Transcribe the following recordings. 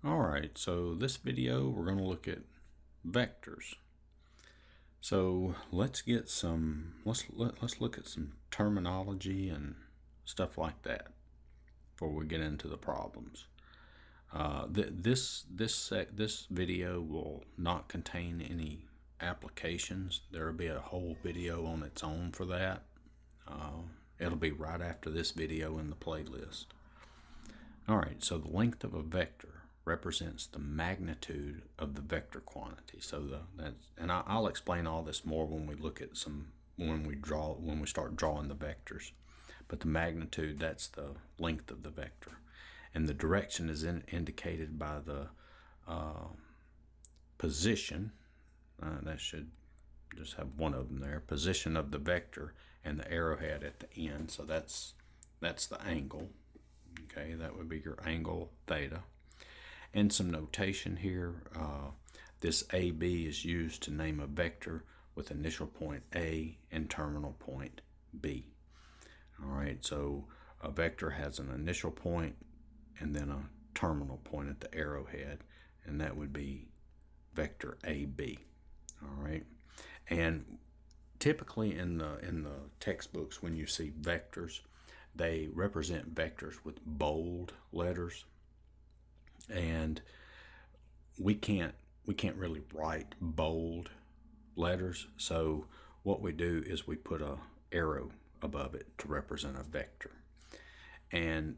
Alright, so this video we're going to look at vectors. So let's get some, let's look at some terminology and stuff like that before we get into the problems. This video will not contain any applications. There will be a whole video on its own for that. It'll be right after this video in the playlist. Alright, so the length of a vector represents the magnitude of the vector quantity. So I'll explain all this more when we look at when we start drawing the vectors. But the magnitude, that's the length of the vector, and the direction is indicated by the position. That should just have one of them there. Position of the vector and the arrowhead at the end. So that's the angle. Okay, that would be your angle theta. And some notation here. This AB is used to name a vector with initial point A and terminal point B. Alright, so a vector has an initial point and then a terminal point at the arrowhead, and that would be vector AB. Alright, and typically in the textbooks, when you see vectors, they represent vectors with bold letters, and we can't really write bold letters, so what we do is we put a arrow above it to represent a vector. And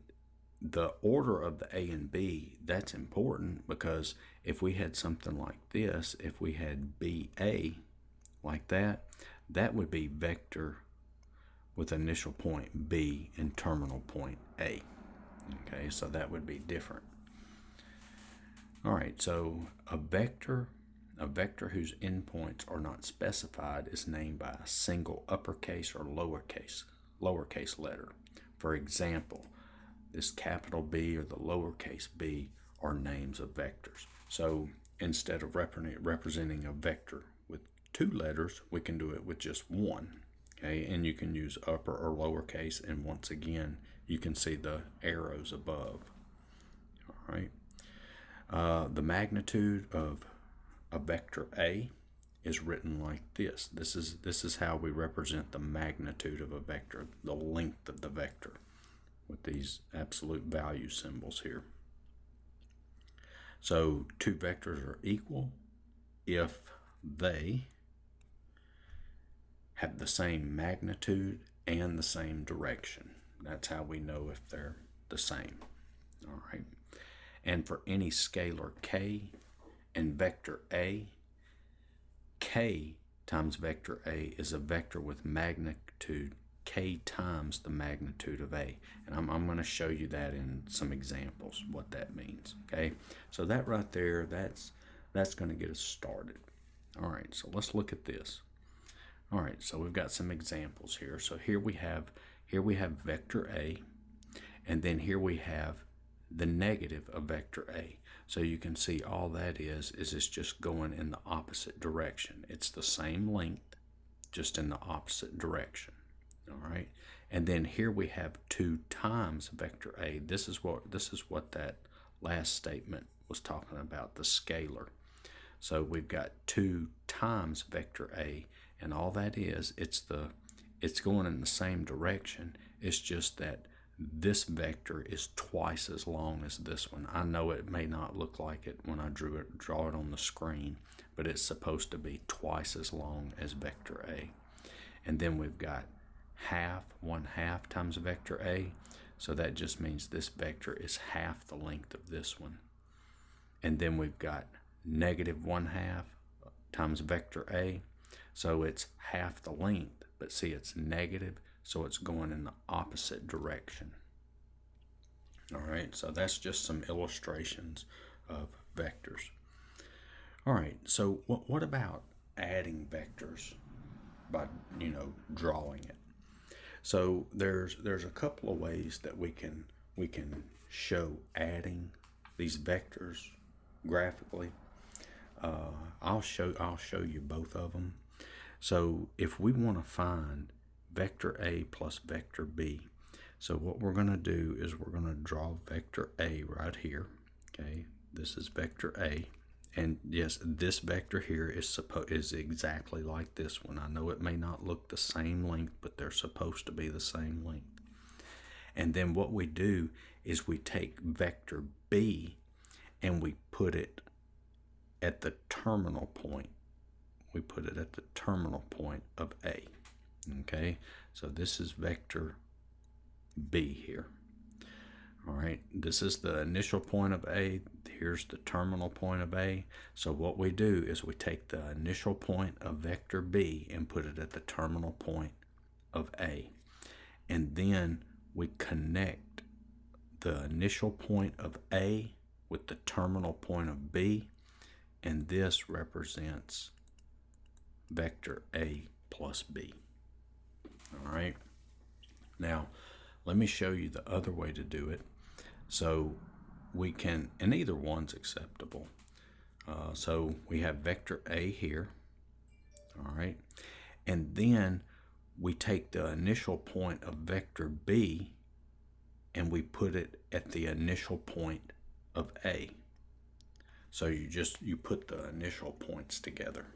the order of the A and B, that's important, because if we had something like this, if we had BA like that, that would be vector with initial point B and terminal point A. Okay, so that would be different. Alright, so a vector whose endpoints are not specified is named by a single uppercase or lowercase letter. For example, this capital B or the lowercase b are names of vectors. So instead of representing a vector with two letters, we can do it with just one. Okay, and you can use upper or lowercase, and once again, you can see the arrows above. Alright. The magnitude of a vector A is written like this. This is how we represent the magnitude of a vector, the length of the vector, with these absolute value symbols here. So two vectors are equal if they have the same magnitude and the same direction. That's how we know if they're the same. All right. And for any scalar k and vector A, k times vector A is a vector with magnitude k times the magnitude of A. And I'm going to show you that in some examples, what that means. Okay, so that right there, that's going to get us started. All right, so let's look at this. All right, so we've got some examples here. So here we have vector A, and then here we have the negative of vector A. So you can see all that is it's just going in the opposite direction. It's the same length, just in the opposite direction. All right, and then here we have 2 times vector A. This is what that last statement was talking about, the scalar. So we've got 2 times vector A, and all that is, it's going in the same direction. It's just that this vector is twice as long as this one. I know it may not look like it when I draw it on the screen, but it's supposed to be twice as long as vector A. And then we've got 1/2 times vector A, so that just means this vector is half the length of this one. And then we've got -1/2 times vector A, so it's half the length, but see, it's negative, so it's going in the opposite direction. All right, so that's just some illustrations of vectors. All right, so what about adding vectors by drawing it? So there's a couple of ways that we can show adding these vectors graphically. I'll show you both of them. So if we want to find vector A plus vector B, so what we're going to do is we're going to draw vector A right here. Okay, this is vector A. And yes, this vector here is exactly like this one. I know it may not look the same length, but they're supposed to be the same length. And then what we do is we take vector B and we put it at the terminal point. We put it at the terminal point of A. Okay, so this is vector B here. All right, this is the initial point of A. Here's the terminal point of A. So what we do is we take the initial point of vector B and put it at the terminal point of A. And then we connect the initial point of A with the terminal point of B. And this represents vector A plus B. All right. Now, let me show you the other way to do it. So we can, and either one's acceptable. So we have vector A here, all right, and then we take the initial point of vector B and we put it at the initial point of A. So you put the initial points together.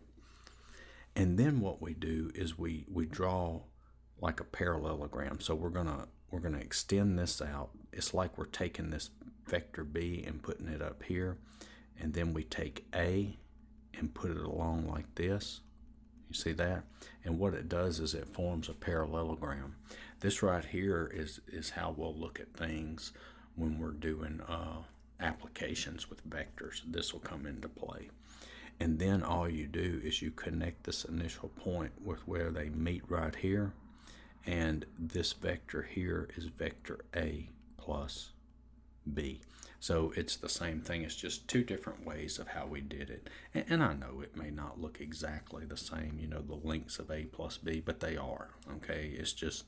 And then what we do is we draw like a parallelogram. So we're gonna extend this out. It's like we're taking this vector B and putting it up here, and then we take A and put it along like this. You see that? And what it does is it forms a parallelogram. This right here is how we'll look at things when we're doing applications with vectors. This will come into play. And then all you do is you connect this initial point with where they meet right here. And this vector here is vector A plus B. So it's the same thing. It's just two different ways of how we did it. And I know it may not look exactly the same, the lengths of A plus B, but they are, okay? It's just,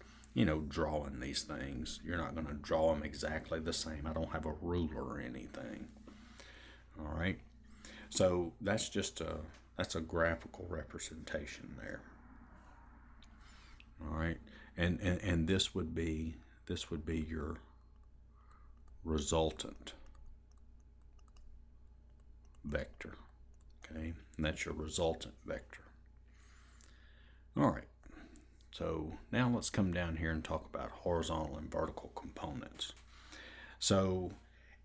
drawing these things. You're not going to draw them exactly the same. I don't have a ruler or anything. All right? So that's just that's a graphical representation there. All right? And this would be your resultant vector. Okay, and that's your resultant vector. All right, so now let's come down here and talk about horizontal and vertical components. So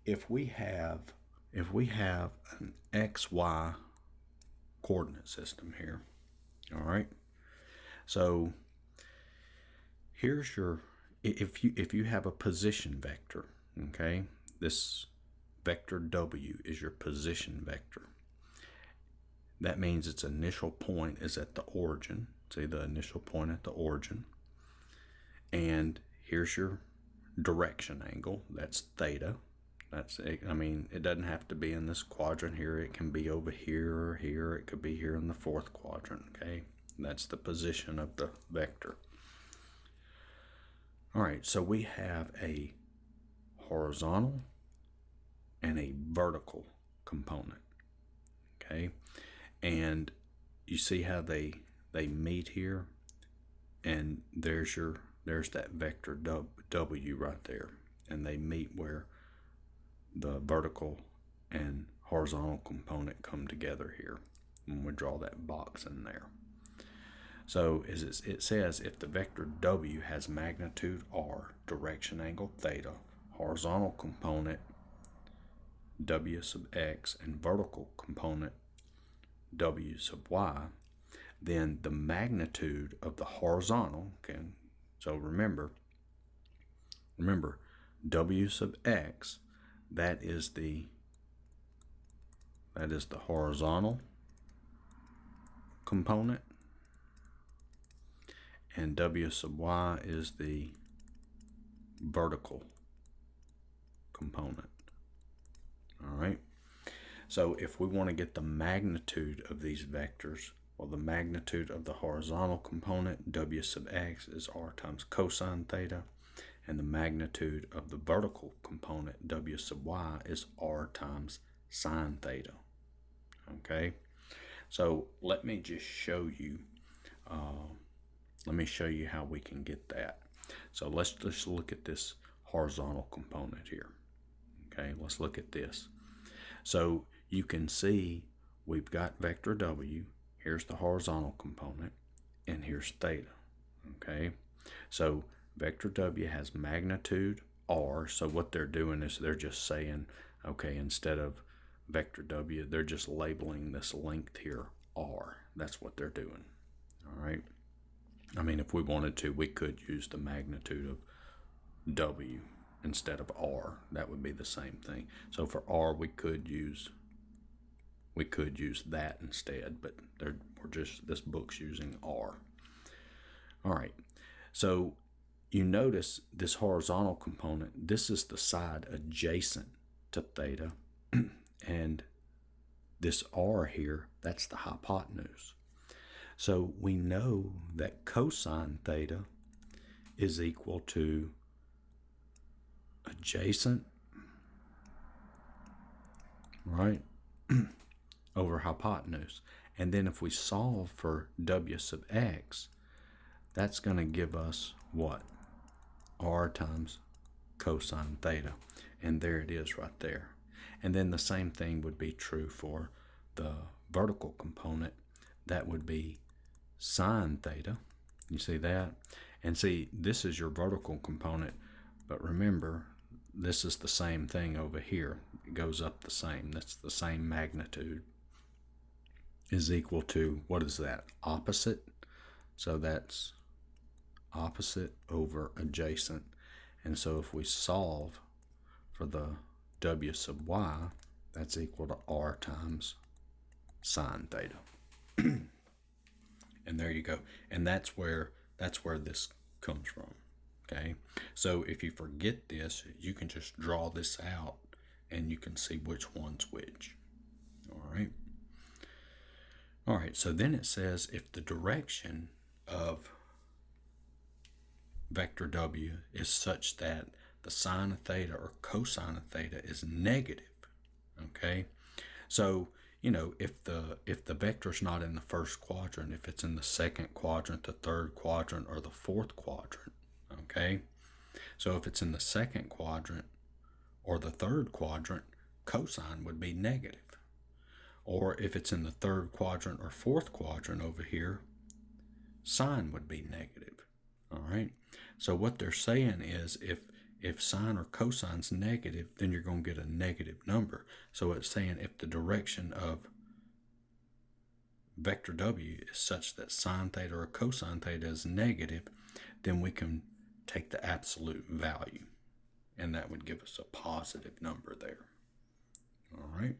if we have an XY coordinate system here, all right, so here's your, if you have a position vector, okay, this vector W is your position vector. That means its initial point is at the origin. See the initial point at the origin. And here's your direction angle. That's theta. That's, it doesn't have to be in this quadrant here. It can be over here or here. It could be here in the fourth quadrant, okay? That's the position of the vector. All right, so we have a horizontal and a vertical component, okay? And you see how they meet here, and there's that vector W right there, and they meet where the vertical and horizontal component come together here when we draw that box in there. So as it says, if the vector W has magnitude R, direction angle theta, horizontal component W sub X, and vertical component W sub Y, then the magnitude of the horizontal, okay, so remember W sub X, that is the horizontal component, and W sub Y is the vertical component. All right, so if we want to get the magnitude of these vectors, well, the magnitude of the horizontal component W sub X is R times cosine theta, and the magnitude of the vertical component W sub Y is R times sine theta. Okay, so let me just show you how we can get that. So let's just look at this horizontal component here. Okay, let's look at this. So you can see we've got vector W. Here's the horizontal component, and here's theta. Okay, so vector W has magnitude R. So what they're doing is they're just saying, okay, instead of vector W, they're just labeling this length here R. That's what they're doing. All right. I mean, if we wanted to, we could use the magnitude of W instead of R. That would be the same thing. So for R, we could use that instead, but this book's using R. All right. So you notice this horizontal component, this is the side adjacent to theta, and this R here, that's the hypotenuse. So we know that cosine theta is equal to adjacent, right, over hypotenuse. And then if we solve for W sub x, that's going to give us what? R times cosine theta. And there it is right there. And then the same thing would be true for the vertical component. That would be sine theta. You see that? And see, this is your vertical component. But remember, this is the same thing over here. It goes up the same. That's the same magnitude. Is equal to, what is that? Opposite. So that's opposite over adjacent. And so if we solve for the W sub y, that's equal to R times sine theta. And there you go. And that's where this comes from. Okay. So if you forget this, you can just draw this out and you can see which one's which. All right. All right. So then it says if the direction of vector W is such that the sine of theta or cosine of theta is negative. Okay. So if the vector's not in the first quadrant, if it's in the second quadrant, the third quadrant, or the fourth quadrant, okay? So if it's in the second quadrant or the third quadrant, cosine would be negative. Or if it's in the third quadrant or fourth quadrant over here, sine would be negative, all right? So what they're saying is if sine or cosine's negative, then you're going to get a negative number. So it's saying if the direction of vector W is such that sine theta or cosine theta is negative, then we can take the absolute value, and that would give us a positive number there. All right.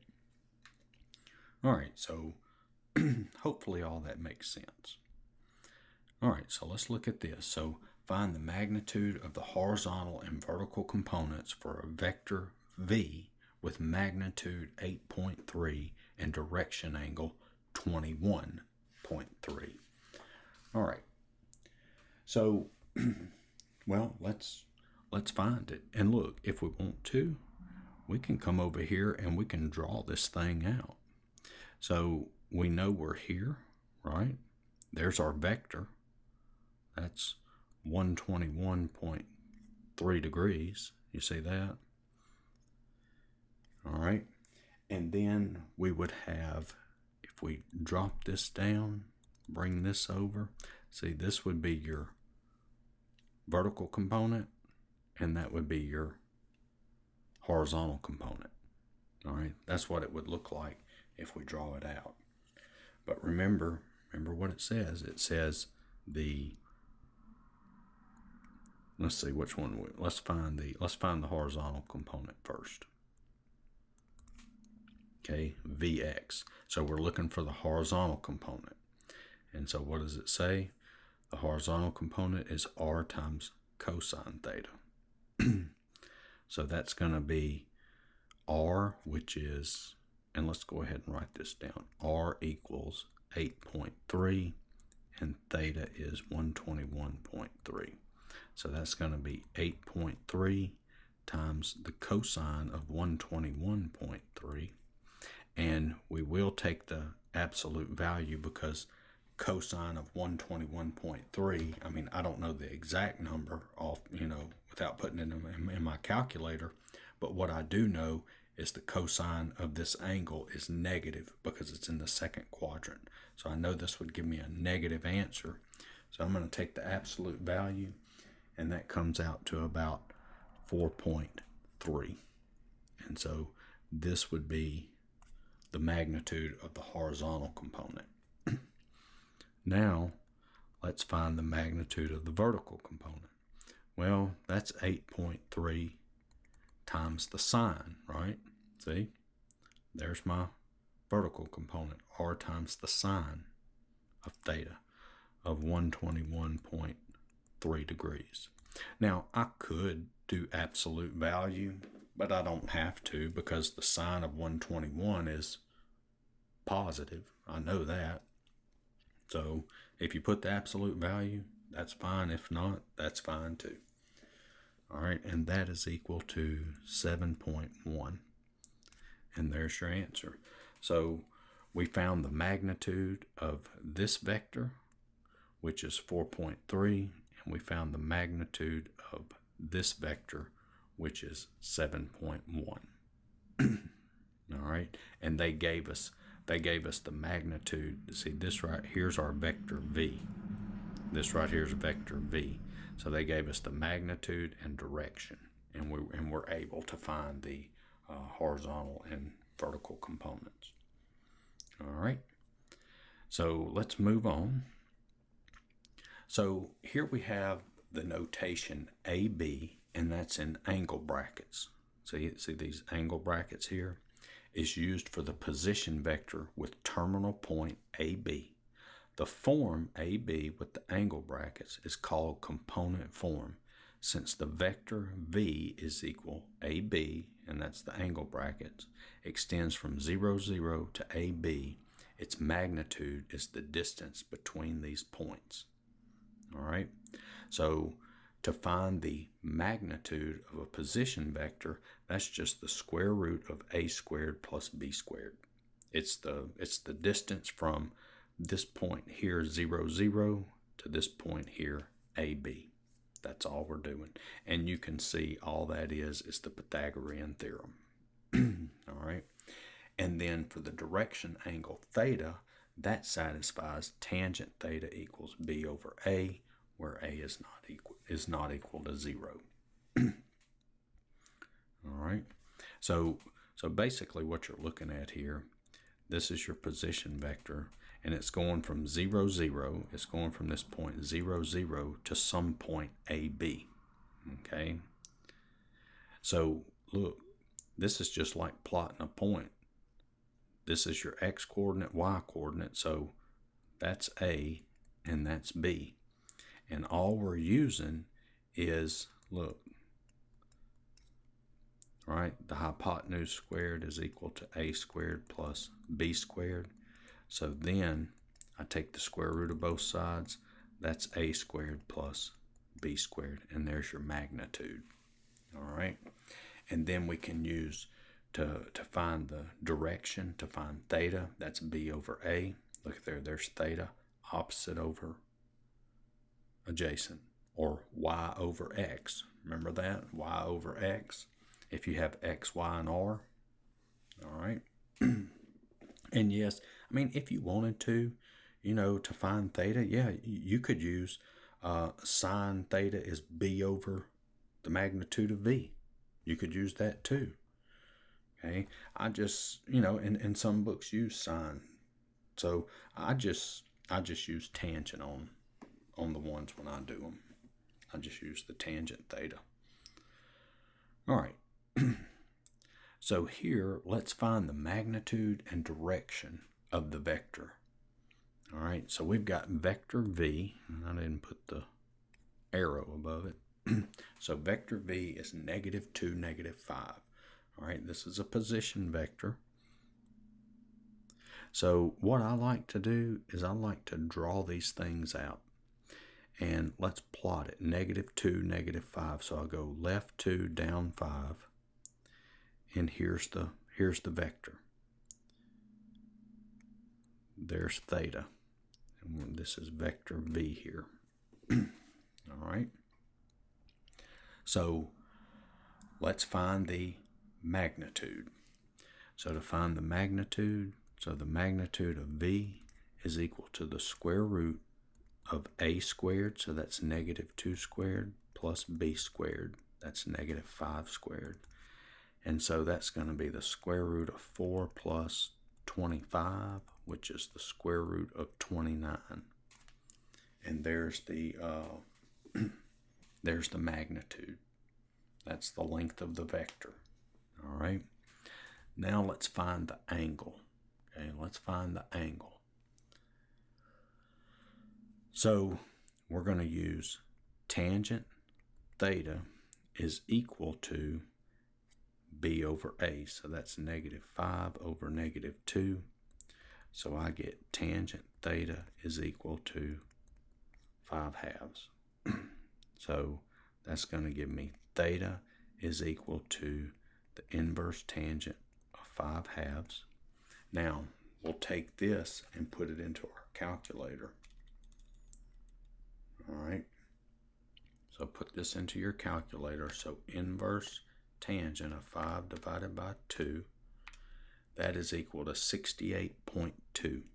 All right, so hopefully all that makes sense. All right, so let's look at this. So find the magnitude of the horizontal and vertical components for a vector V with magnitude 8.3 and direction angle 21.3. All right. So, well, let's find it. And look, if we want to, we can come over here and we can draw this thing out. So we know we're here, right? There's our vector. That's 121.3 degrees. You see that? All right. And then we would have, if we drop this down, bring this over, see, this would be your vertical component, and that would be your horizontal component. All right. That's what it would look like if we draw it out. But remember what it says. It says let's see which one. Let's find the horizontal component first. Okay, Vx. So we're looking for the horizontal component. And so what does it say? The horizontal component is R times cosine theta. So that's going to be R, which is, and let's go ahead and write this down. R equals 8.3 and theta is 121.3. So that's going to be 8.3 times the cosine of 121.3. And we will take the absolute value because cosine of 121.3, I mean, I don't know the exact number off, without putting it in my calculator. But what I do know is the cosine of this angle is negative because it's in the second quadrant. So I know this would give me a negative answer. So I'm going to take the absolute value, and that comes out to about 4.3. And so this would be the magnitude of the horizontal component. Now, let's find the magnitude of the vertical component. Well, that's 8.3 times the sine, right? See? There's my vertical component, r times the sine of theta of 121.3 degrees. Now, I could do absolute value, but I don't have to because the sine of 121 is positive. I know that. So if you put the absolute value, that's fine. If not, that's fine too. All right, and that is equal to 7.1. And there's your answer. So we found the magnitude of this vector, which is 4.3, and we found the magnitude of this vector, which is 7.1. All right, and they gave us the magnitude. See, this right here's our vector v. This right here is vector v. So they gave us the magnitude and direction, and we're able to find the horizontal and vertical components. All right, so let's move on. So here we have the notation AB, and that's in angle brackets. See these angle brackets here is used for the position vector with terminal point AB. The form AB with the angle brackets is called component form. Since the vector V is equal AB, and that's the angle brackets, extends from 0, 0 to AB, its magnitude is the distance between these points. All right, so to find the magnitude of a position vector, that's just the square root of a squared plus b squared. It's the distance from this point here, 0, 0, to this point here, AB. That's all we're doing. And you can see all that is the Pythagorean theorem. All right. And then for the direction angle theta, that satisfies tangent theta equals b over a, where a is not equal to 0. All right. So basically what you're looking at here, this is your position vector, and it's going from 0, 0. It's going from this point 0, 0 to some point AB. Okay. So look, this is just like plotting a point. This is your x coordinate, y coordinate. So that's A and that's B. And all we're using is, look, right? The hypotenuse squared is equal to a squared plus b squared. So then I take the square root of both sides. That's a squared plus b squared. And there's your magnitude. All right. And then we can use to find the direction, to find theta. That's b over a. Look there, there's theta. Opposite over adjacent. Or y over x. Remember that? Y over x. If you have x, y, and r. All right. And yes, I mean, if you wanted to, to find theta, yeah, you could use sine theta is b over the magnitude of v. You could use that too. Okay. I just, in some books use sine. So I just use tangent on the ones when I do them. I just use the tangent theta. All right. So here, let's find the magnitude and direction of the vector. All right, so we've got vector V. I didn't put the arrow above it. So vector V is -2, -5. All right, this is a position vector. So what I like to do is I like to draw these things out. And let's plot it, -2, -5. So I'll go left 2, down 5. And here's the vector. There's theta. And this is vector V here. All right. So let's find the magnitude. So to find the magnitude, so the magnitude of V is equal to the square root of A squared, so that's -2 squared, plus B squared, that's -5 squared. And so that's going to be the square root of 4 plus 25, which is the square root of 29. And there's the there's the magnitude. That's the length of the vector. All right. Now let's find the angle. Okay, let's find the angle. So we're going to use tangent theta is equal to B over A. So that's -5 over -2. So I get tangent theta is equal to 5/2. So that's going to give me theta is equal to the inverse tangent of 5/2. Now we'll take this and put it into our calculator. All right. So put this into your calculator. So inverse tangent of 5 divided by 2, that is equal to 68.2.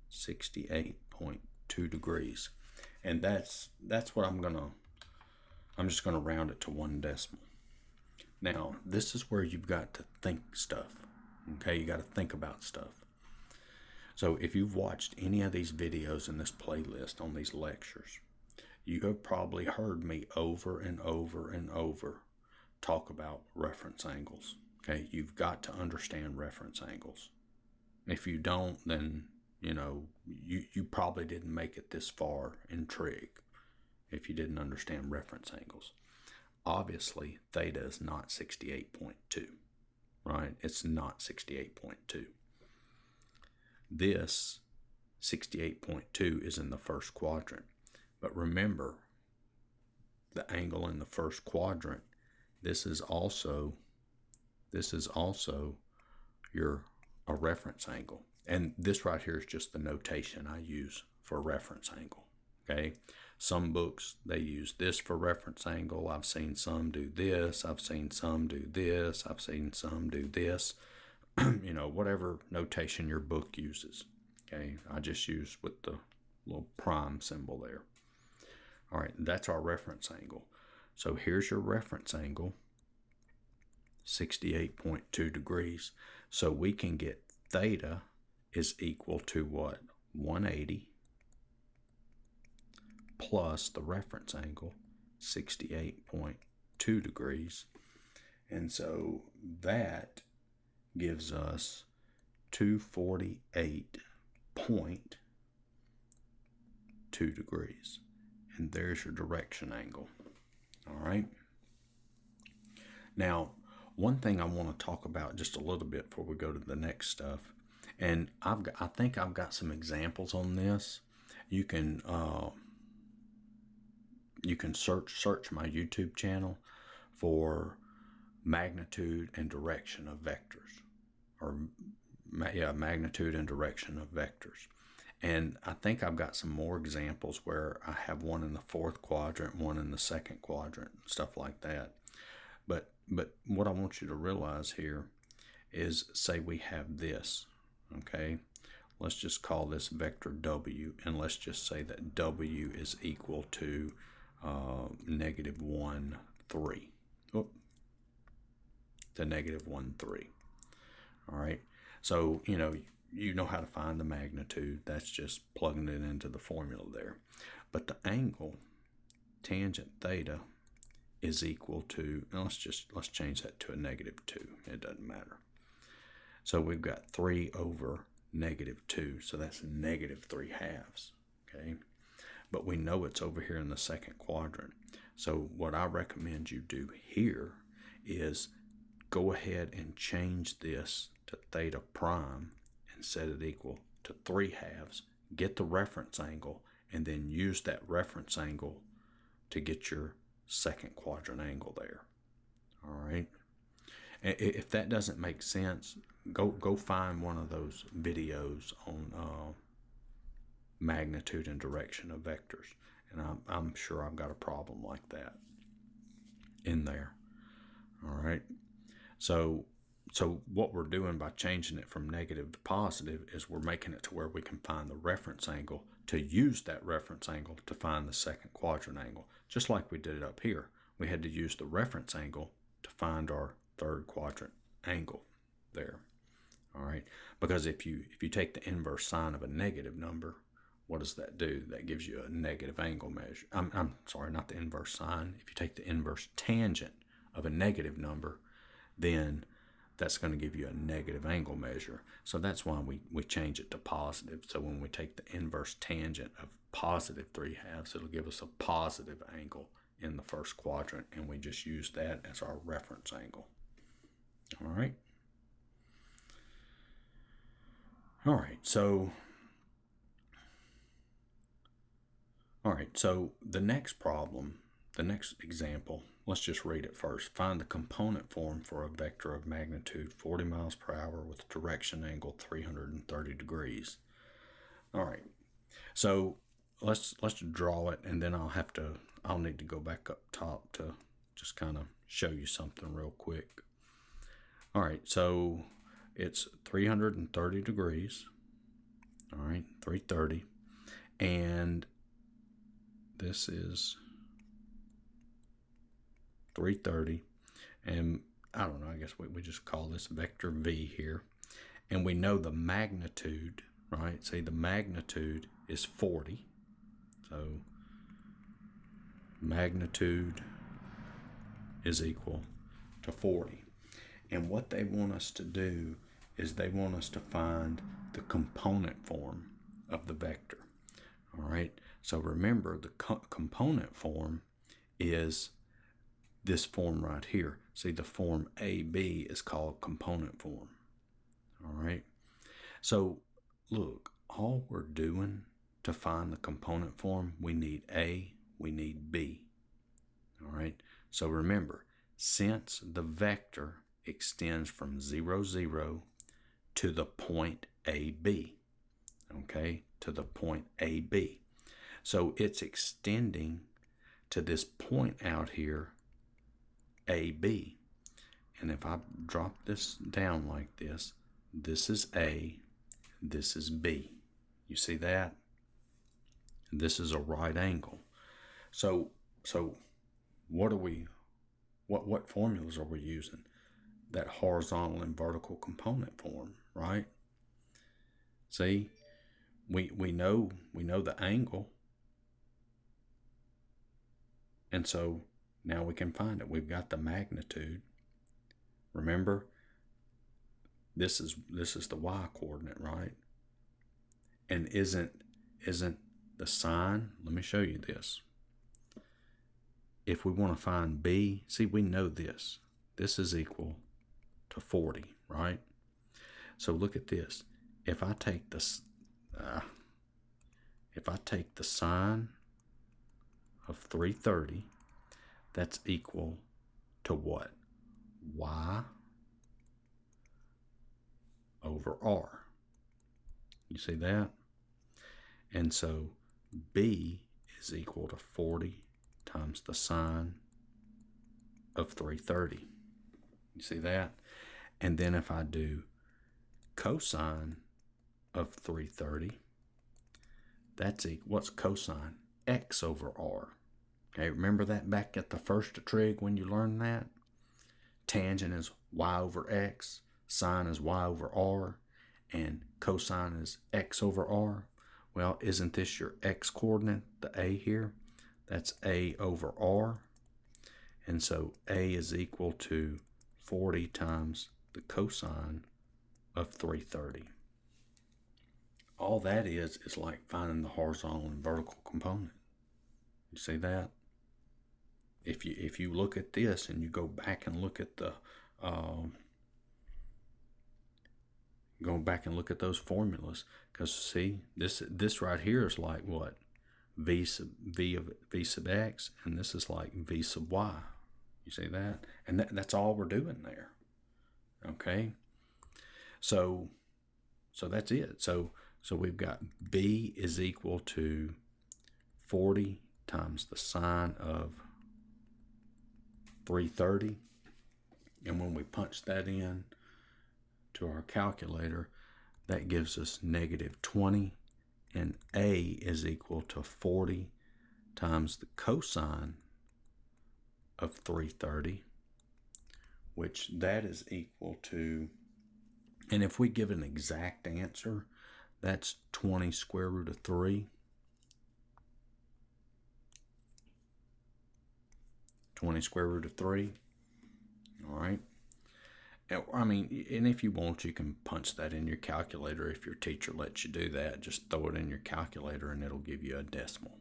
68.2 degrees. And that's what I'm just gonna round it to 1 decimal. Now, this is where you've got to think stuff. Okay, you got to think about stuff. So if you've watched any of these videos in this playlist on these lectures, you have probably heard me over and over and over talk about reference angles. Okay, you've got to understand reference angles. If you don't, then you probably didn't make it this far in trig if you didn't understand reference angles. Obviously, theta is not 68.2, right? It's not 68.2. This 68.2 is in the first quadrant. But remember, the angle in the first quadrant, this is also a reference angle. And this right here is just the notation I use for reference angle. Okay, some books, they use this for reference angle. I've seen some do this. I've seen some do this. I've seen some do this. Whatever notation your book uses. Okay, I just use with the little prime symbol there. All right, that's our reference angle. So here's your reference angle, 68.2 degrees. So we can get theta is equal to what? 180 plus the reference angle, 68.2 degrees. And so that gives us 248.2 degrees. And there's your direction angle. All right. Now, one thing I want to talk about just a little bit before we go to the next stuff, and I think I've got some examples on this. You can search my YouTube channel for magnitude and direction of vectors, or magnitude and direction of vectors. And I think I've got some more examples where I have one in the fourth quadrant, one in the second quadrant, stuff like that. But what I want you to realize here is, say we have this, okay? Let's just call this vector W, and let's just say that W is equal to -1, 3. To -1, 3. All right. So, you know how to find the magnitude. That's just plugging it into the formula there. But the angle, tangent theta, is equal to, let's change that to a -2. It doesn't matter. So we've got 3 over -2. So that's -3/2. Okay. But we know it's over here in the second quadrant. So what I recommend you do here is go ahead and change this to theta prime and set it equal to 3/2. Get the reference angle, and then use that reference angle to get your second quadrant angle there. All right. If that doesn't make sense, go find one of those videos on magnitude and direction of vectors, and I'm sure I've got a problem like that in there. All right. So So what we're doing by changing it from negative to positive is we're making it to where we can find the reference angle to use that reference angle to find the second quadrant angle. Just like we did it up here. We had to use the reference angle to find our third quadrant angle there. All right, because if you take the inverse sine of a negative number, what does that do? That gives you a negative angle measure. I'm sorry, not the inverse sine. If you take the inverse tangent of a negative number, then that's going to give you a negative angle measure. So that's why we change it to positive. So when we take the inverse tangent of positive 3/2, it'll give us a positive angle in the first quadrant, and we just use that as our reference angle. All right. All right, so the next problem, the next example, let's just read it first. Find the component form for a vector of magnitude 40 miles per hour with direction angle 330 degrees. All right, so let's draw it, and then I'll need to go back up top to just kind of show you something real quick. All right, so it's 330 degrees. All right, 330. And this is 330. And I don't know, I guess we just call this vector V here. And we know the magnitude, right? See, the magnitude is 40. So magnitude is equal to 40. And what they want us to do is they want us to find the component form of the vector. All right, so remember the component form is this form right here. See, the form AB is called component form. All right, so look, all we're doing to find the component form, we need A, we need B. All right, so remember, since the vector extends from 0, 0 to the point AB, okay, to the point AB. So it's extending to this point out here, AB. And if I drop this down like this is A, this is B. You see that? This is a right angle. So what formulas are we using? That horizontal and vertical component form, right? See, we know the angle, and so now we can find it. We've got the magnitude. Remember, this is the y coordinate, right? And isn't the sine? Let me show you this. If we want to find B, see, we know this. This is equal to 40, right? So look at this. If I take the sine of 330, that's equal to what? Y over R. You see that? And so B is equal to 40 times the sine of 330. You see that? And then if I do cosine of 330, that's what's cosine? X over R. Okay, remember that back at the first trig when you learned that? Tangent is y over x, sine is y over r, and cosine is x over r. Well, isn't this your x coordinate, the A here? That's A over R. And so A is equal to 40 times the cosine of 330. All that is like finding the horizontal and vertical component. You see that? If you look at this and you go back and look at the those formulas, because see, this right here is like what? V sub x, and this is like V sub y. You see that? And that's all we're doing there. Okay? So that's it. So we've got B is equal to 40 times the sine of 330. And when we punch that in, to our calculator, that gives us negative 20, and A is equal to 40 times the cosine of 330, which that is equal to, and if we give an exact answer, that's 20 square root of 3. 20 square root of 3. All right. I mean, and if you want, you can punch that in your calculator. If your teacher lets you do that, just throw it in your calculator and it'll give you a decimal.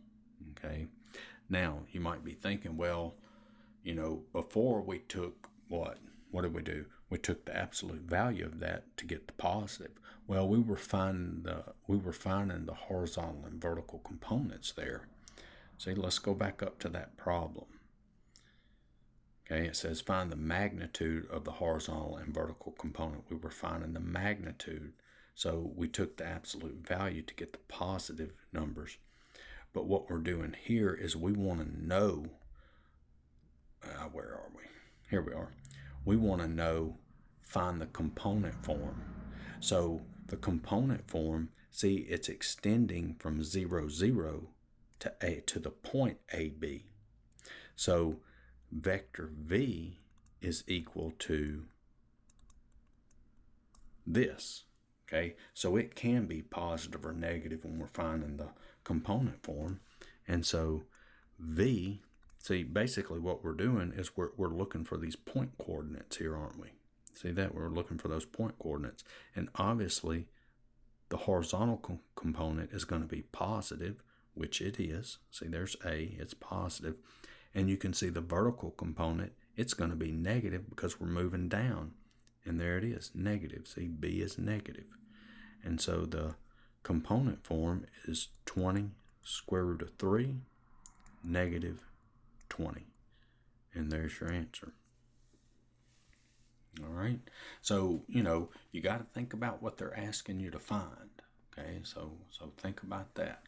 Okay. Now, you might be thinking, well, you know, before we took what? What did we do? We took the absolute value of that to get the positive. Well, we were finding the horizontal and vertical components there. See, let's go back up to that problem. Okay, it says find the magnitude of the horizontal and vertical component. We were finding the magnitude, so we took the absolute value to get the positive numbers. But what we're doing here is we want to know, where are we? Here we are. We want to know, find the component form. So the component form, see, it's extending from 0, 0 to A to the point AB. So vector V is equal to this. Okay, so it can be positive or negative when we're finding the component form. And so V, see, basically what we're doing is we're looking for these point coordinates here, aren't we? See that? We're looking for those point coordinates. And obviously the horizontal component is going to be positive, which it is. See, there's A, it's positive. And you can see the vertical component, it's going to be negative because we're moving down. And there it is, negative. See, B is negative. And so the component form is 20 square root of 3, negative 20. And there's your answer. All right. So, you know, you got to think about what they're asking you to find. Okay, so think about that.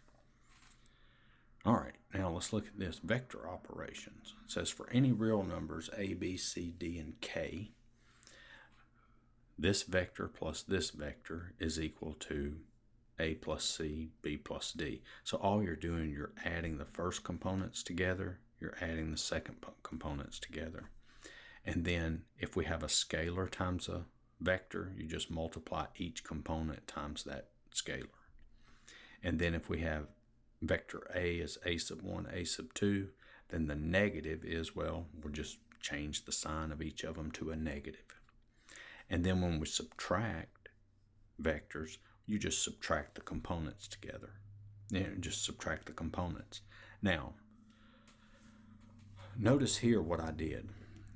All right, now let's look at this, vector operations. It says for any real numbers A, B, C, D, and K, this vector plus this vector is equal to A plus C, B plus D. So all you're doing, you're adding the first components together, you're adding the second components together. And then if we have a scalar times a vector, you just multiply each component times that scalar. And then if we have vector A is A sub 1, A sub 2, then the negative is, well, we'll just change the sign of each of them to a negative. And then when we subtract vectors, you just subtract the components together. Just subtract the components. Now, notice here what I did.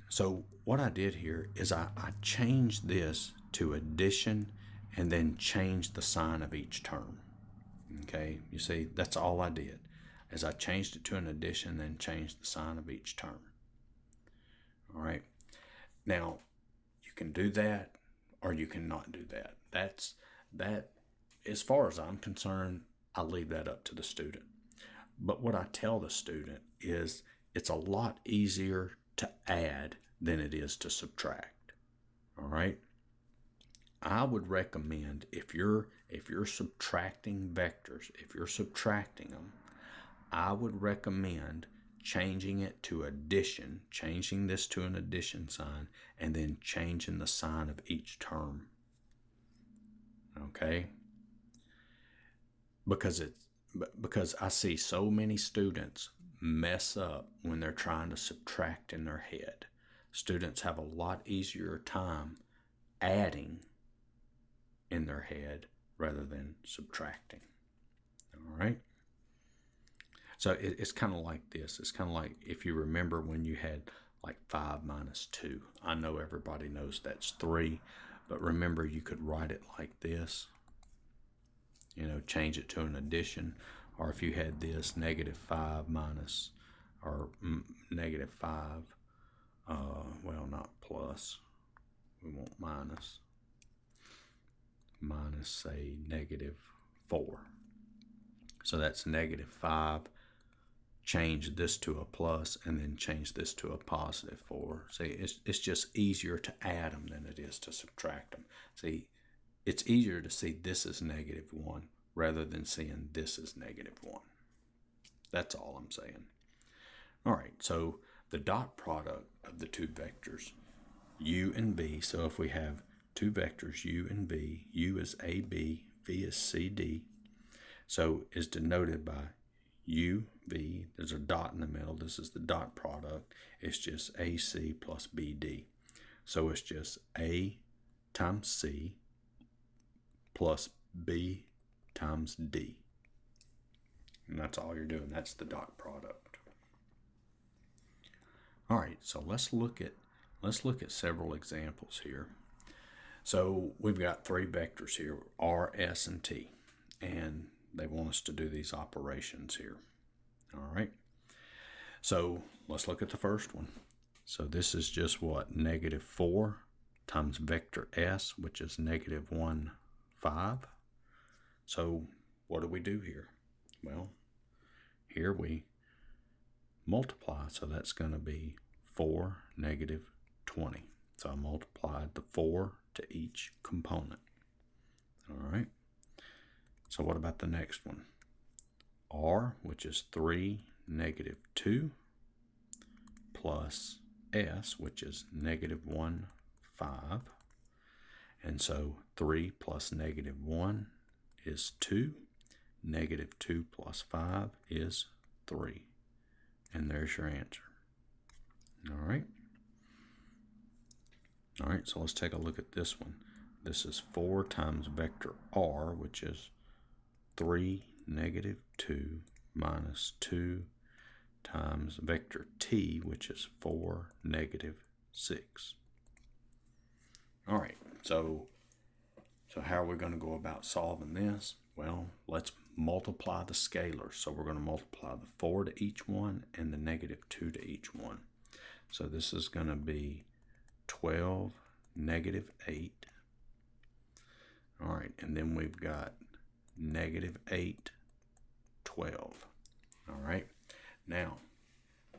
So what I did here is I changed this to addition and then changed the sign of each term. Okay, you see, that's all I did, is I changed it to an addition, then changed the sign of each term. All right, now you can do that or you cannot do that. That, as far as I'm concerned, I leave that up to the student. But what I tell the student is it's a lot easier to add than it is to subtract. All right. I would recommend if you're subtracting vectors, if you're subtracting them, I would recommend changing it to addition, changing this to an addition sign, and then changing the sign of each term. Okay? Because I see so many students mess up when they're trying to subtract in their head. Students have a lot easier time adding in their head rather than subtracting. All right? So it's kind of like this. It's kind of like if you remember when you had like 5 minus 2. I know everybody knows that's 3, but remember you could write it like this. You know, change it to an addition. Or if you had this, negative 5 minus, or negative 5, well, not plus. We want minus. Minus, say, negative 4. So that's negative 5. change this to a plus and then change this to a positive 4. See, it's just easier to add them than it is to subtract them. See, it's easier to see this as -1 rather than seeing this as -1. That's all I'm saying. All right, so the dot product of the two vectors, u and v, so if we have two vectors, u and v, u is AB, v is CD, so is denoted by u, v, there's a dot in the middle, this is the dot product, it's just AC plus BD. So it's just A times C plus B times D. And that's all you're doing. That's the dot product. All right, so let's look at several examples here. So we've got three vectors here, R, S, and T, and they want us to do these operations here. All right. So let's look at the first one. So this is just what? -4 times vector S, which is -1, 5. So what do we do here? Well, here we multiply, so that's going to be 4, -20. So I multiplied the 4 to each component. All right. So what about the next one? R, which is 3, -2, plus S, which is -1, 5. And so 3 plus -1 is 2. -2 plus 5 is 3. And there's your answer. All right. All right, so let's take a look at this one. This is 4 times vector R, which is 3, -2 minus 2 times vector T, which is 4, -6. All right, so how are we going to go about solving this? Well, let's multiply the scalars. So we're going to multiply the 4 to each one and the -2 to each one. So this is going to be 12, -8. All right, and then we've got -8, 12. All right, now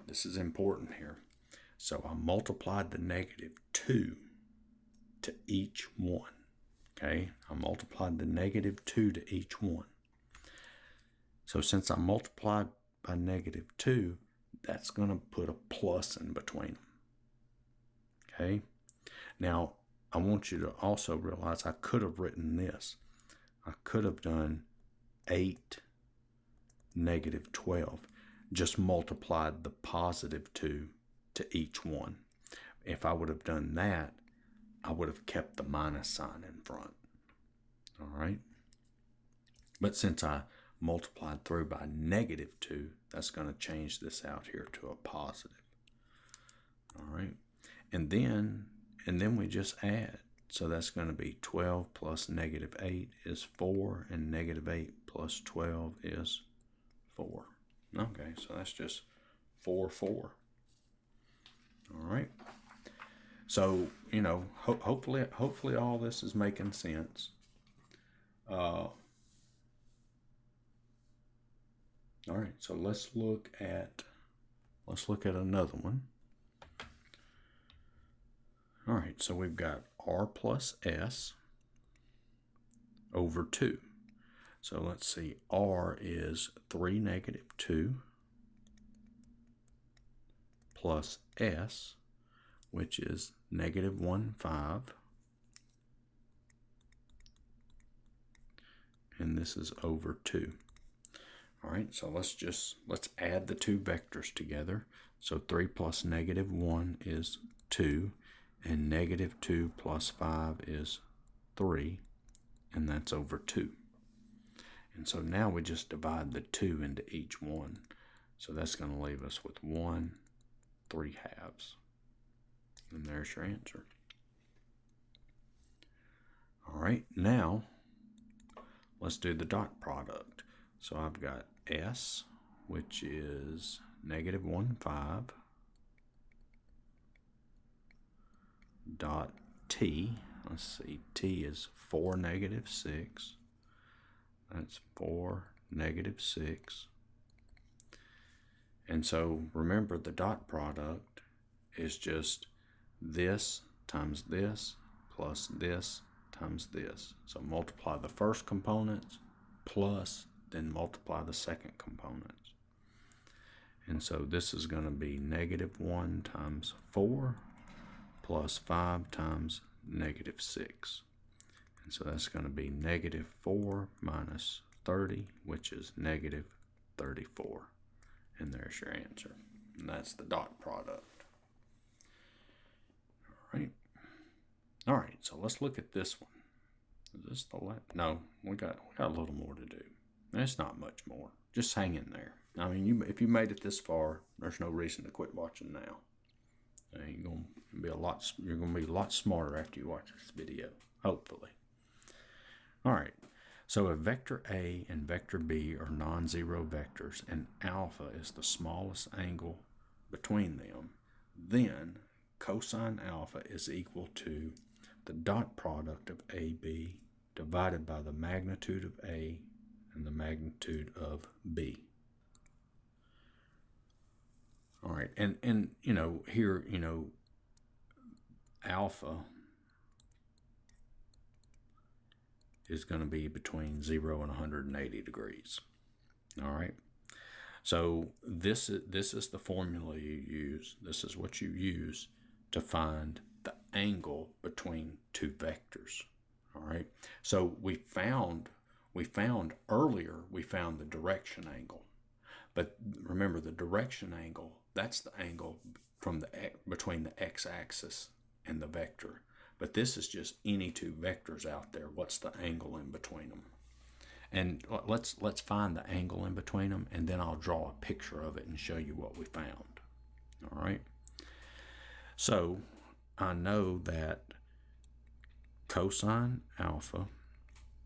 this is important here. So I multiplied the -2 to each one. Okay, I multiplied the -2 to each one. So since I multiplied by -2, that's going to put a plus in between them. Okay, now I want you to also realize I could have written this. I could have done 8, -12. Just multiplied the +2 to each one. If I would have done that, I would have kept the minus sign in front. All right. But since I multiplied through by -2, that's going to change this out here to a positive. All right. And then we just add. So that's going to be 12 plus -8 is 4, and -8 plus 12 is 4. Okay, so that's just 4, 4. All right. So, you know, hopefully all this is making sense. All right, so let's look at another one. All right, so we've got R plus S over 2. So let's see, R is 3, -2 plus S, which is -1, 5. And this is over 2. All right, so let's add the two vectors together. So 3 plus -1 is 2, and -2 plus 5 is 3, and that's over 2. And so now we just divide the 2 into each one. So that's going to leave us with 1, 3/2. And there's your answer. All right, now let's do the dot product. So I've got S, which is -1, 5, dot T. Let's see, T is 4, -6. That's 4, -6. And so remember, the dot product is just this times this plus this times this. So multiply the first components plus then multiply the second components. And so this is going to be -1 times 4 plus 5 times -6. And so that's going to be -4 minus 30, which is -34. And there's your answer. And that's the dot product. All right, so let's look at this one. Is this the last? No, we got a little more to do. It's not much more. Just hang in there. I mean, if you made it this far, there's no reason to quit watching now. You're going to be a lot smarter after you watch this video, hopefully. All right. So if vector A and vector B are non-zero vectors and alpha is the smallest angle between them, then cosine alpha is equal to the dot product of AB divided by the magnitude of A and the magnitude of B. All right, and here, alpha is going to be between 0 and 180 degrees. All right, so this is the formula you use. This is what you use to find the angle between two vectors. All right, so we found earlier the direction angle, but remember the direction angle, that's the angle from between the x-axis and the vector. But this is just any two vectors out there. What's the angle in between them? And let's find the angle in between them, and then I'll draw a picture of it and show you what we found. All right. So I know that cosine alpha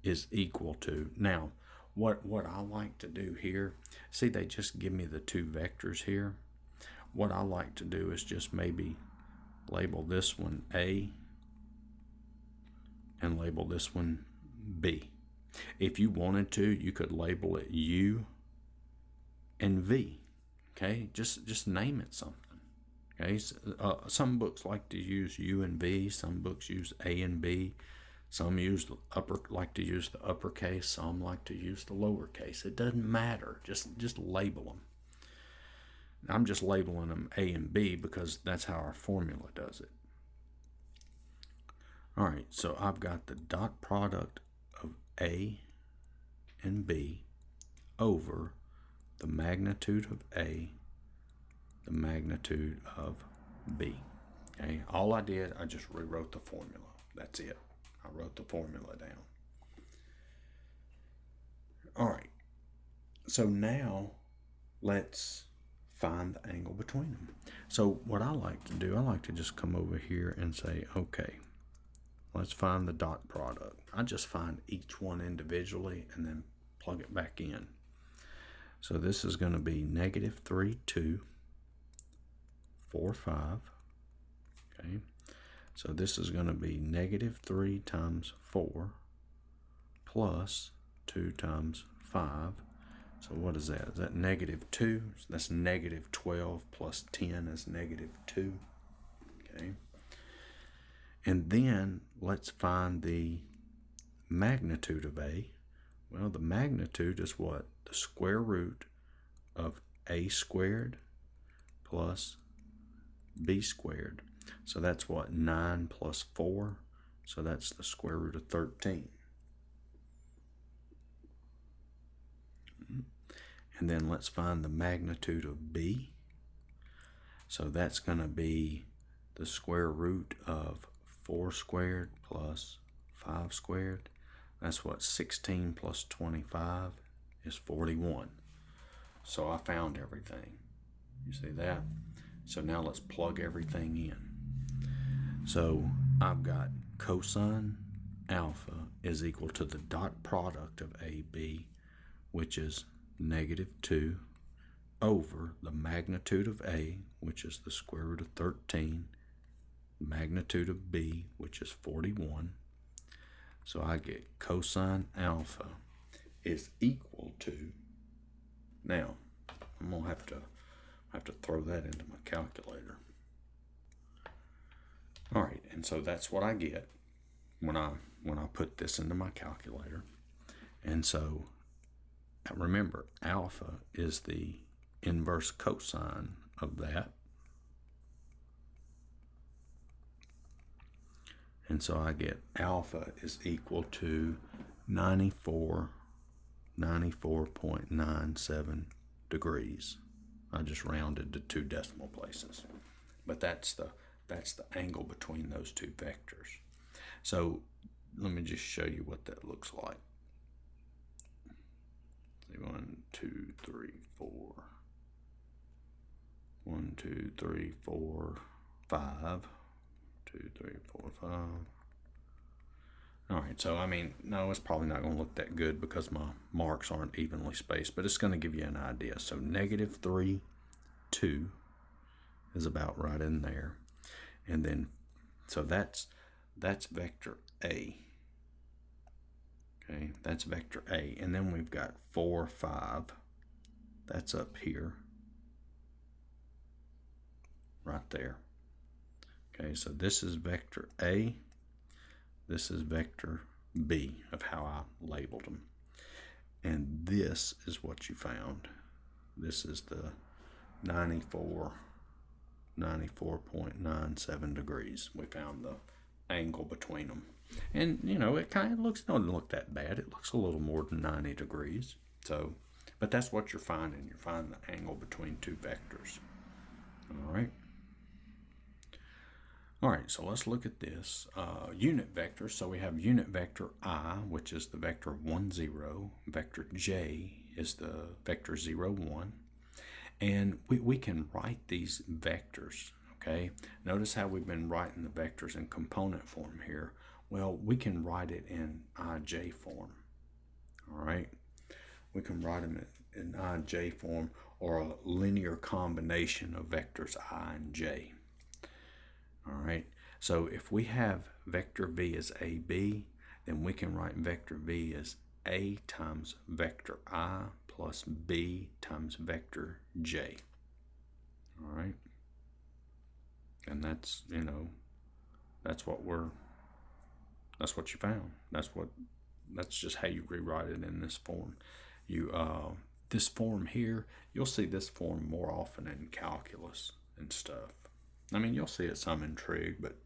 is equal to, now what I like to do here, see they just give me the two vectors here. What I like to do is just maybe label this one A and label this one B. If you wanted to, you could label it U and V. Okay, just name it something. Okay, so, some books like to use U and V. Some books use A and B. Some like to use the uppercase. Some like to use the lowercase. It doesn't matter. Just label them. I'm just labeling them A and B because that's how our formula does it. All right, so I've got the dot product of A and B over the magnitude of A, the magnitude of B. Okay, all I did, I just rewrote the formula. That's it. I wrote the formula down. All right, so now let's find the angle between them. So what I like to do, I like to just come over here and say, okay, let's find the dot product. I just find each one individually and then plug it back in. So this is going to be -3, 2, 4, 5. Okay. So this is going to be -3 times 4 plus 2 times 5. So what is that? Is that -2? So that's -12 plus 10 is -2. Okay. And then let's find the magnitude of A. Well, the magnitude is what? The square root of A squared plus B squared. So that's what? 9 plus 4. So that's the square root of 13. And then let's find the magnitude of B. So that's going to be the square root of 4 squared plus 5 squared. That's what? 16 plus 25 is 41. So I found everything. You see that? So now let's plug everything in. So I've got cosine alpha is equal to the dot product of AB, which is -2, over the magnitude of A, which is the square root of 13, magnitude of B, which is 41. So I get cosine alpha is equal to, now I'm going to have to I have to throw that into my calculator. All right, and so that's what I get when I put this into my calculator. And so remember, alpha is the inverse cosine of that. And so I get alpha is equal to 94.97 degrees. I just rounded to 2 decimal places. But that's the angle between those two vectors. So let me just show you what that looks like. 1, 2, 3, 4. 1, 2, 3, 4, 5. 2, 3, 4, 5. All right, so I mean, no, it's probably not going to look that good because my marks aren't evenly spaced, but it's going to give you an idea. So -3, 2 is about right in there. And then, so that's vector A. Okay, that's vector A. And then we've got 4, 5. That's up here. Right there. Okay, so this is vector A. This is vector B of how I labeled them. And this is what you found. This is the 94.97 degrees. We found the angle between them. And, you know, it kind of doesn't look that bad. It looks a little more than 90 degrees. So, but that's what you're finding. You're finding the angle between two vectors. All right. All right, so let's look at this. Unit vectors. So we have unit vector I, which is the vector 1, 0. Vector J is the vector 0, 1. And we can write these vectors, okay? Notice how we've been writing the vectors in component form here. Well, we can write it in IJ form, all right? We can write them in IJ form, or a linear combination of vectors I and J. All right, so if we have vector V as AB, then we can write vector V as A times vector I plus B times vector J. All right, and that's, you know, that's what you found. That's just how you rewrite it in this form. This form here, you'll see this form more often in calculus and stuff. I mean, you'll see it some in trig, but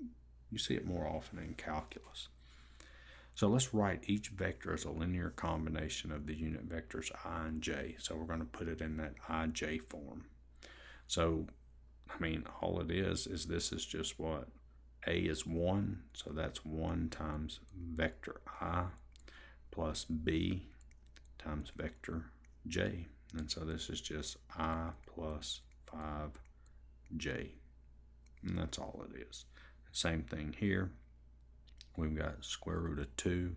you see it more often in calculus. So let's write each vector as a linear combination of the unit vectors I and J. So we're going to put it in that IJ form. So, I mean, all it is this is just what? A is 1, so that's 1 times vector I plus B times vector J. And so this is just I plus 5J. And that's all it is. Same thing here. We've got square root of 2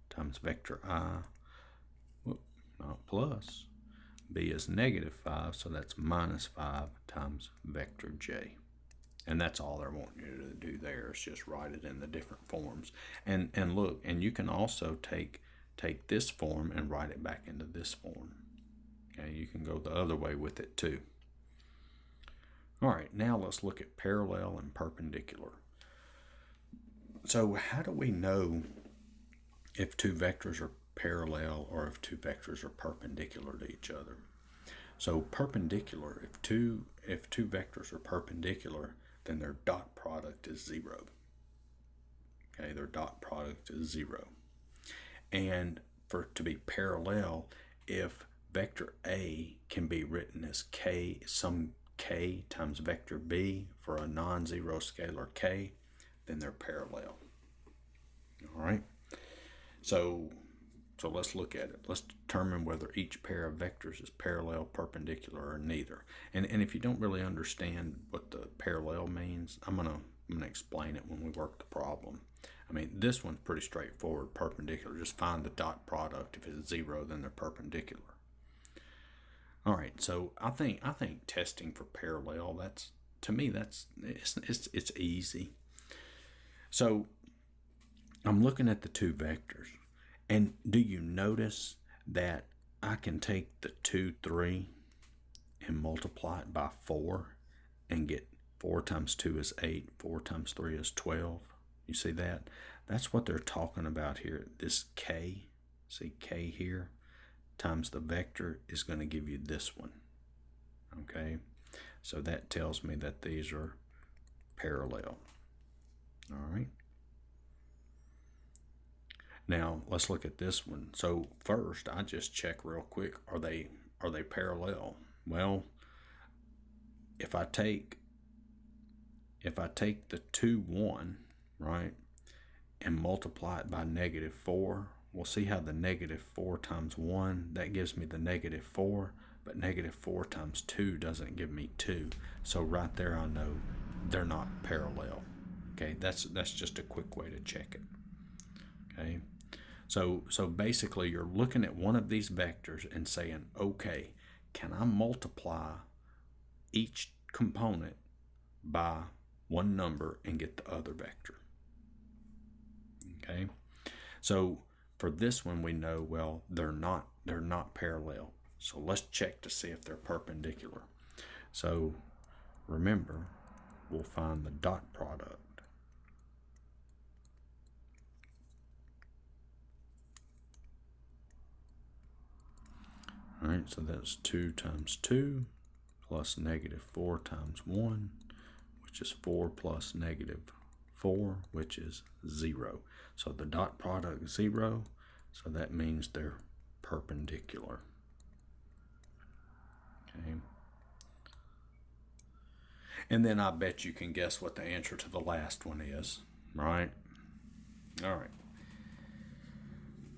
times vector I, not plus. B is -5, so that's -5 times vector J. And that's all they're wanting you to do there, is just write it in the different forms. And look, and you can also take this form and write it back into this form. Okay, you can go the other way with it too. All right, now let's look at parallel and perpendicular. So how do we know if two vectors are parallel or if two vectors are perpendicular to each other? So perpendicular, if two vectors are perpendicular, then their dot product is 0. Okay, their dot product is 0. And for it to be parallel, if vector A can be written as some k times vector B for a non-zero scalar k, then they're parallel. All right, so let's look at it. Let's determine whether each pair of vectors is parallel, perpendicular, or neither. And if you don't really understand what the parallel means, I'm gonna explain it when we work the problem. I mean, this one's pretty straightforward. Perpendicular, just find the dot product. If it's 0, then they're perpendicular. All right, so I think testing for parallel, it's easy. So I'm looking at the two vectors, and do you notice that I can take the 2, 3 and multiply it by 4 and get 4 times 2 is 8, 4 times 3 is 12. You see that? That's what they're talking about here. This k, see k here, times the vector is going to give you this one. Okay? So that tells me that these are parallel. All right? Now, let's look at this one. So first, I just check real quick, are they parallel? Well, if I take the 2, 1, right, and multiply it by -4, we'll see how the -4 times 1, that gives me the -4, but -4 times 2 doesn't give me 2. So right there I know they're not parallel. Okay, that's just a quick way to check it. Okay, so basically you're looking at one of these vectors and saying, okay, can I multiply each component by one number and get the other vector? Okay, so for this one we know, well, they're not parallel. So let's check to see if they're perpendicular. So remember, we'll find the dot product. All right, so that's 2 times 2 plus -4 times 1, which is 4 plus -4, which is 0. So the dot product is 0, so that means they're perpendicular. Okay. And then I bet you can guess what the answer to the last one is, right? All right.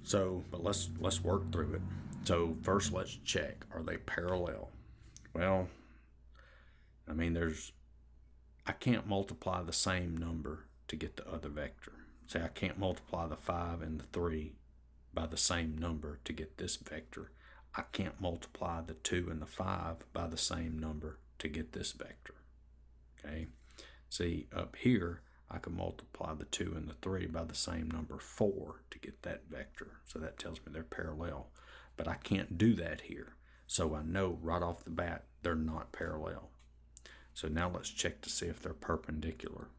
So, but let's work through it. So first let's check, are they parallel? Well, I mean, I can't multiply the same number to get the other vector. Say I can't multiply the 5 and the 3 by the same number to get this vector. I can't multiply the 2 and the 5 by the same number to get this vector. Okay, see up here I can multiply the 2 and the 3 by the same number 4 to get that vector. So that tells me they're parallel. But I can't do that here. So I know right off the bat they're not parallel. So now let's check to see if they're perpendicular.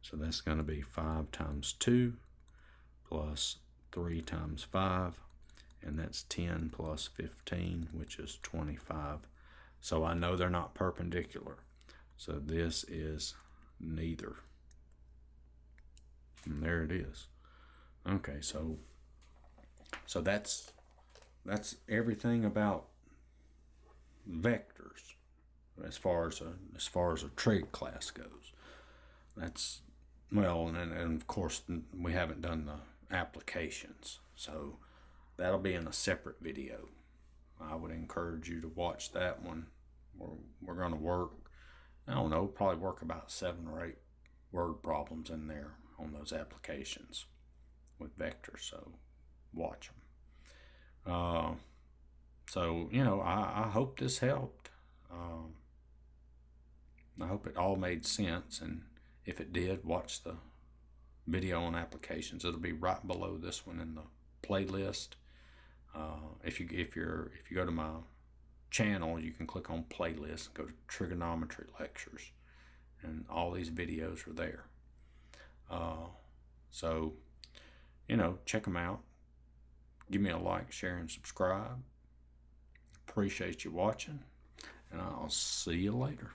So that's going to be 5 times 2 plus 3 times 5, and that's 10 plus 15, which is 25. So I know they're not perpendicular. So this is neither. And there it is. Okay, so that's everything about vectors as far as a trig class goes. That's, well, and of course we haven't done the applications, so that'll be in a separate video. I would encourage you to watch that one. We're going to work, I don't know, probably work about 7 or 8 word problems in there on those applications with vectors, so watch them. So, you know, I hope this helped. I hope it all made sense, and if it did, watch the video on applications. It'll be right below this one in the playlist. If you go to my channel, you can click on playlist, go to trigonometry lectures, and all these videos are there. So, you know, check them out. Give me a like, share, and subscribe. Appreciate you watching, and I'll see you later.